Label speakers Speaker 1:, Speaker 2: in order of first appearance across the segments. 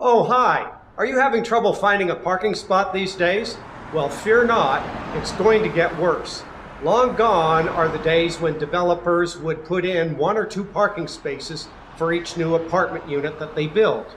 Speaker 1: Oh, hi! Are you having trouble finding a parking spot these days? Well, fear not, it's going to get worse. Long gone are the days when developers would put in 1 or 2 parking spaces for each new apartment unit that they build.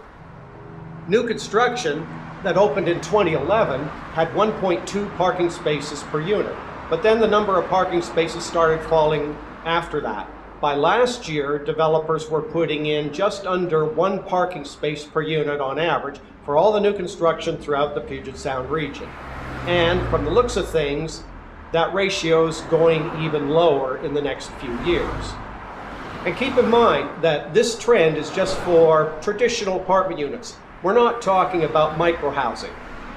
Speaker 1: New construction that opened in 2011 had 1.2 parking spaces per unit, but then the number of parking spaces started falling after that. By last year, developers were putting in just under 1 parking space per unit on average for all the new construction throughout the Puget Sound region. And from the looks of things, that ratio's going even lower in the next few years. And keep in mind that this trend is just for traditional apartment units. We're not talking about microhousing.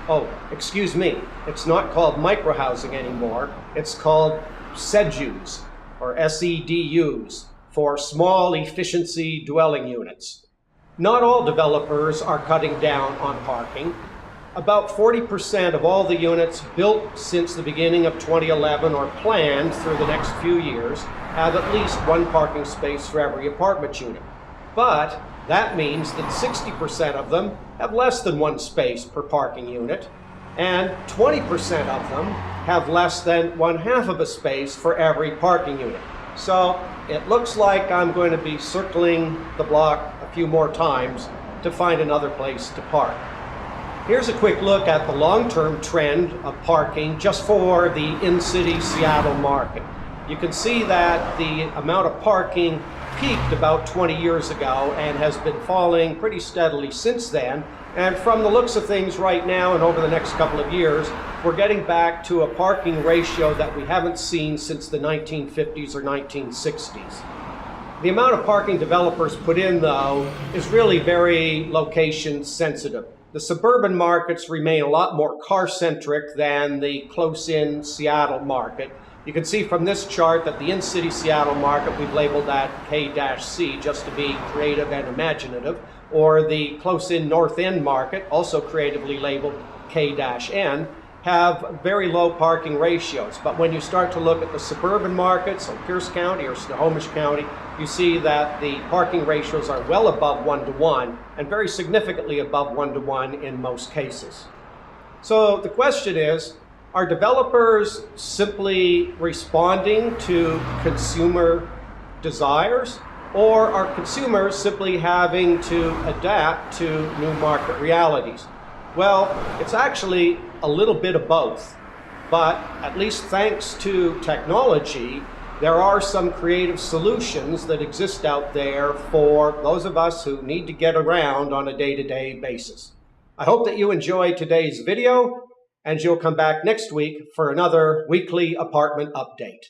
Speaker 1: Oh, excuse me, it's not called microhousing anymore. It's called SEDUs, or SEDUs, for small efficiency dwelling units. Not all developers are cutting down on parking. About 40% of all the units built since the beginning of 2011 or planned through the next few years have at least 1 parking space for every apartment unit. But that means that 60% of them have less than 1 space per parking unit, and 20% of them have less than 1/2 of a space for every parking unit. So it looks like I'm going to be circling the block a few more times to find another place to park. Here's a quick look at the long-term trend of parking just for the in-city Seattle market. You can see that the amount of parking peaked about 20 years ago and has been falling pretty steadily since then. And from the looks of things right now and over the next couple of years, we're getting back to a parking ratio that we haven't seen since the 1950s or 1960s. The amount of parking developers put in, though, is really very location sensitive. The suburban markets remain a lot more car-centric than the close-in Seattle market. You can see from this chart that the in-city Seattle market, we've labeled that K-C just to be creative and imaginative, or the close-in North End market, also creatively labeled K-N, have very low parking ratios. But when you start to look at the suburban markets in Pierce County or Snohomish County, you see that the parking ratios are well above 1-to-1 and very significantly above 1-to-1 in most cases. So the question is, are developers simply responding to consumer desires, or are consumers simply having to adapt to new market realities? Well, it's actually a little bit of both, but at least thanks to technology, there are some creative solutions that exist out there for those of us who need to get around on a day-to-day basis. I hope that you enjoyed today's video, and you'll come back next week for another weekly apartment update.